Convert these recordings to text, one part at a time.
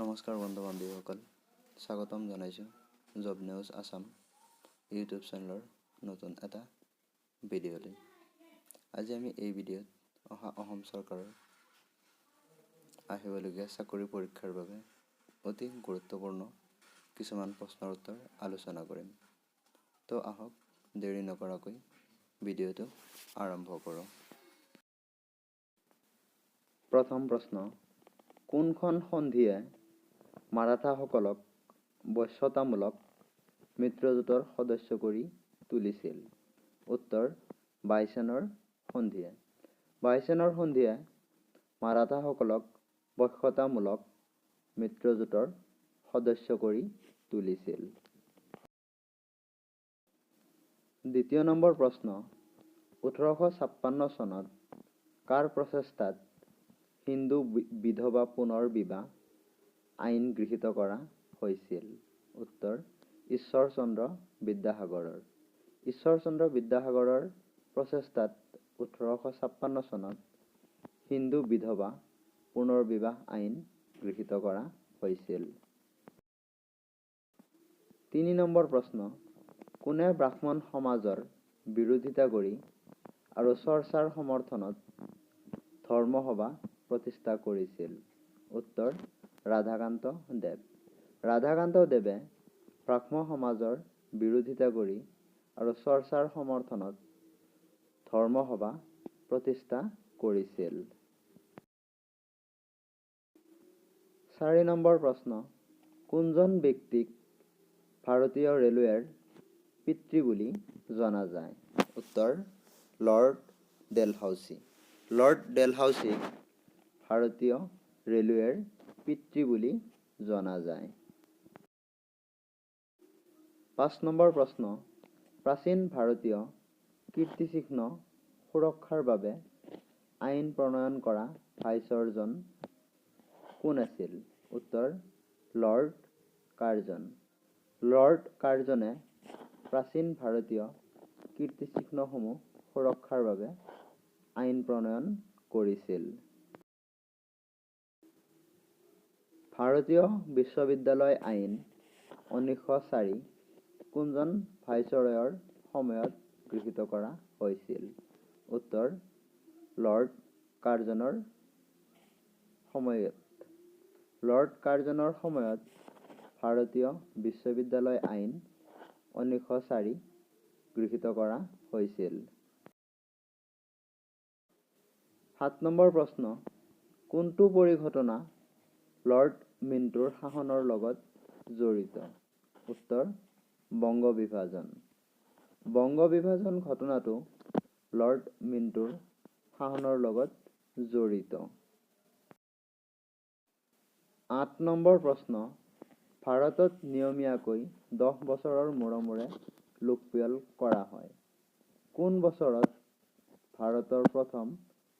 নমস্কাৰ বন্ধু বান্ধৱীসকল, স্বাগতম জনাইছোঁ জব নিউজ আছাম ইউটিউব চেনেলৰ নতুন এটা ভিডিঅ'লৈ। আজি আমি এই ভিডিঅ'ত অসম চৰকাৰৰ আহিবলগীয়া চাকৰি পৰীক্ষাৰ বাবে অতি গুৰুত্বপূৰ্ণ কিছুমান প্ৰশ্নৰ উত্তৰ আলোচনা কৰিম। তো আহক দেৰি নকৰাকৈ ভিডিঅ'টো আৰম্ভ কৰোঁ। প্ৰথম প্ৰশ্ন, কোনখন সন্ধিয়ে মাৰাঠাসকলক বশ্যতামূলক মিত্ৰজোঁটৰ সদস্য কৰি তুলিছিল? উত্তৰ, বাইচেনৰ সন্ধিয়ে। বাইচেনৰ সন্ধিয়ে মাৰাঠাসকলক বশ্যতামূলক মিত্ৰজোঁটৰ সদস্য কৰি তুলিছিল। দ্বিতীয় নম্বৰ প্ৰশ্ন, 1856 চনত কাৰ প্ৰচেষ্টাত হিন্দু বিধৱা পুনৰ বিবাহ আইন গৃহীত কৰা হৈছিল? উত্তৰ, ঈশ্বৰচন্দ্ৰ বিদ্যাসাগৰৰ। ঈশ্বৰচন্দ্ৰ বিদ্যাসাগৰৰ প্ৰচেষ্টাত 1856 চনত হিন্দু বিধৱা পুনৰ বিবাহ আইন গৃহীত কৰা হৈছিল। 3 নম্বৰ প্ৰশ্ন, কোনে ব্ৰাহ্মণ সমাজৰ বিৰোধিতা কৰি আৰু চৰ্চাৰ সমৰ্থনত ধৰ্মসভা প্ৰতিষ্ঠা কৰিছিল? উত্তৰ, ৰাধাকান্ত দেৱ। ৰাধাকান্ত দেৱে ব্ৰাহ্মণ সমাজৰ বিৰোধিতা কৰি আৰু চৰ্চাৰ সমৰ্থনত ধৰ্মসভা প্ৰতিষ্ঠা কৰিছিল। 4 নম্বৰ প্ৰশ্ন, কোনজন ব্যক্তিক ভাৰতীয় ৰেলৱেৰ পিতৃ বুলি জনা যায়? উত্তৰ, লৰ্ড ডেলহাউচি। লৰ্ড ডেলহাউচিক ভাৰতীয় ৰেলৱেৰ পিতৃ বুলি জনা যায়। 5 নম্বৰ প্ৰশ্ন, প্ৰাচীন ভাৰতীয় কীৰ্তিচিহ্ন সুৰক্ষাৰ বাবে আইন প্ৰণয়ন কৰা ভাইচৰজন কোন আছিল? উত্তৰ, লৰ্ড কাৰ্জন। লৰ্ড কাৰ্জনে প্ৰাচীন ভাৰতীয় কীৰ্তিচিহ্নসমূহ সুৰক্ষাৰ বাবে আইন প্ৰণয়ন কৰিছিল। ভাৰতীয় বিশ্ববিদ্যালয় আইন 1904 কোনজন ভাইচৰয়ৰ সময়ত গৃহীত কৰা হৈছিল? উত্তৰ, লৰ্ড কাৰ্জনৰ সময়ত। লৰ্ড কাৰ্জনৰ সময়ত ভাৰতীয় বিশ্ববিদ্যালয় আইন 1904 গৃহীত কৰা হৈছিল। 7 নম্বৰ প্ৰশ্ন, কোনটো পৰিঘটনা লৰ্ড মিণ্টোৰ শাসনৰ লগত জড়িত? উত্তৰ, বংগ বিভাজন। বংগ বিভাজন ঘটনাটো লৰ্ড মিণ্টোৰ শাসনৰ লগত জড়িত। 8 নম্বৰ প্ৰশ্ন, ভাৰতত নিয়মীয়াকৈ 10 বছৰৰ মূৰে মূৰে লোকপিয়ল কৰা হয়। কোন বছৰত ভাৰতৰ প্ৰথম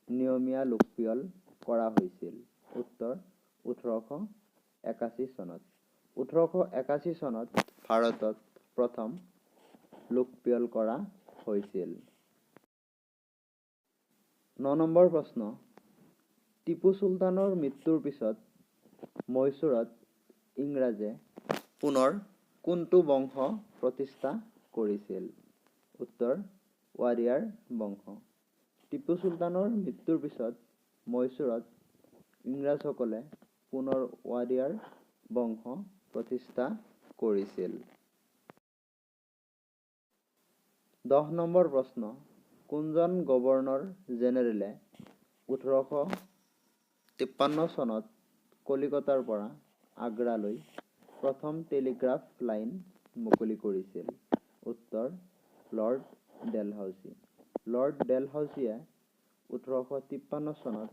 নিয়মীয়া লোকপিয়ল কৰা হৈছিল? উত্তৰ, 1881 চনত। 1881 চনত ভাৰতত প্ৰথম লোকপিয়ল কৰা হৈছিল। 9 নম্বৰ প্ৰশ্ন, টিপু চুলতানৰ মৃত্যুৰ পিছত মহীশূৰত ইংৰাজে পুনৰ কোনটো বংশ প্ৰতিষ্ঠা কৰিছিল? উত্তৰ, ৱাৰিয়াৰ বংশ। টিপু চুলতানৰ মৃত্যুৰ পিছত মহীশূৰত ইংৰাজসকলে পুনৰ ৱাৰিয়াৰ বংশ প্ৰতিষ্ঠা কৰিছিল। 10 নম্বৰ প্ৰশ্ন, কোনজন গভৰ্ণৰ জেনেৰেলে 1853 চনত কলিকতাৰ পৰা আগ্ৰালৈ প্ৰথম টেলিগ্ৰাফ লাইন মুকলি কৰিছিল? উত্তৰ, লৰ্ড ডেলহাউচি। লৰ্ড ডেলহাউচিয়ে 1853 চনত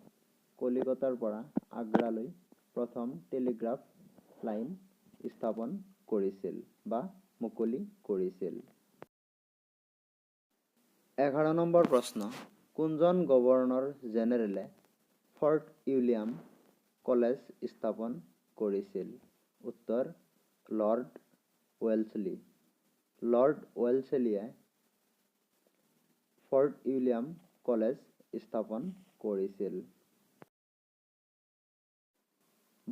কলিকতাৰ পৰা আগ্ৰালৈ প্ৰথম টেলিগ্ৰাফ লাইন স্থাপন কৰিছিল বা মুকলি কৰিছিল। 11 নম্বৰ প্ৰশ্ন, কোনজন গভৰ্ণৰ জেনেৰেলে ফৰ্ট উইলিয়াম কলেজ স্থাপন কৰিছিল? উত্তৰ, লৰ্ড ৱেলছলি। লৰ্ড ৱেলছলিয়ে ফৰ্ট উইলিয়াম কলেজ স্থাপন কৰিছিল।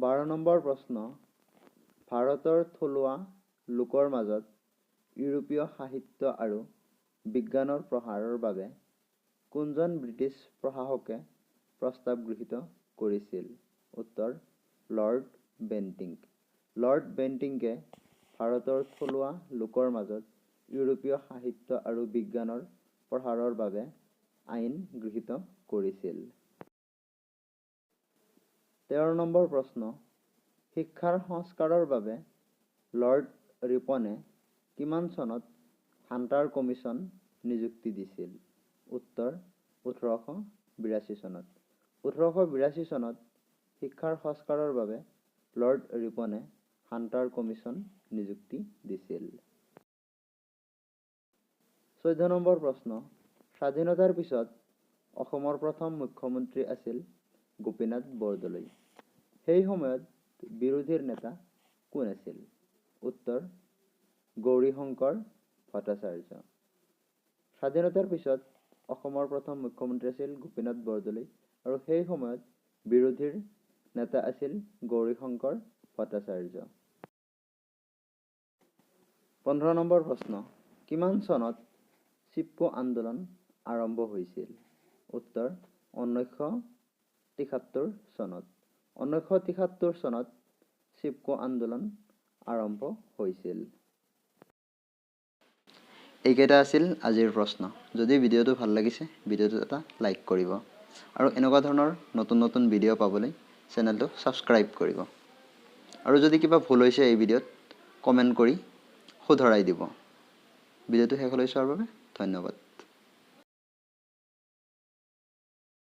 12 নম্বৰ প্ৰশ্ন, ভাৰতৰ থলুৱা লোকৰ মাজত ইউৰোপীয় সাহিত্য আৰু বিজ্ঞানৰ প্ৰসাৰৰ বাবে কোনজন ব্ৰিটিছ প্ৰশাসকে প্ৰস্তাৱ গৃহীত কৰিছিল? উত্তৰ, লৰ্ড বেণ্টিং। লৰ্ড বেণ্টিঙে ভাৰতৰ থলুৱা লোকৰ মাজত ইউৰোপীয় সাহিত্য আৰু বিজ্ঞানৰ প্ৰসাৰৰ বাবে আইন গৃহীত কৰিছিল। 13 নম্বৰ প্ৰশ্ন, শিক্ষাৰ সংস্কাৰৰ বাবে লৰ্ড ৰিপনে কিমান চনত হাণ্টাৰ কমিশ্যন নিযুক্তি দিছিল? উত্তৰ, 1882 চনত। 1882 চনত শিক্ষাৰ সংস্কাৰৰ বাবে লৰ্ড ৰিপনে হাণ্টাৰ কমিশ্যন নিযুক্তি দিছিল। 14 নম্বৰ প্ৰশ্ন, স্বাধীনতাৰ পিছত অসমৰ প্ৰথম মুখ্যমন্ত্ৰী আছিল গোপীনাথ বৰদলৈ। সেই সময়ত বিৰোধীৰ নেতা কোন আছিল? উত্তৰ, গৌৰীশংকৰ ভট্টাচাৰ্য। স্বাধীনতাৰ পিছত অসমৰ প্ৰথম মুখ্যমন্ত্ৰী আছিল গোপীনাথ বৰদলৈ আৰু সেই সময়ত বিৰোধীৰ নেতা আছিল গৌৰীশংকৰ ভট্টাচাৰ্য। 15 নম্বৰ প্ৰশ্ন, কিমান চনত চিপকো আন্দোলন আৰম্ভ হৈছিল? উত্তৰ, 1973 চনত। 1973 চনত চিপকো আন্দোলন আৰম্ভ হৈছিল। এইকেইটা আছিল আজিৰ প্ৰশ্ন। যদি ভিডিঅ'টো ভাল লাগিছে, ভিডিঅ'টো এটা লাইক কৰিব আৰু এনেকুৱা ধৰণৰ নতুন নতুন ভিডিঅ' পাবলৈ চেনেলটো ছাবস্ক্ৰাইব কৰিব। আৰু যদি কিবা ভুল হৈছে এই ভিডিঅ'ত কমেণ্ট কৰি শুধৰাই দিব। ভিডিঅ'টো শেষলৈ চোৱাৰ বাবে ধন্যবাদ।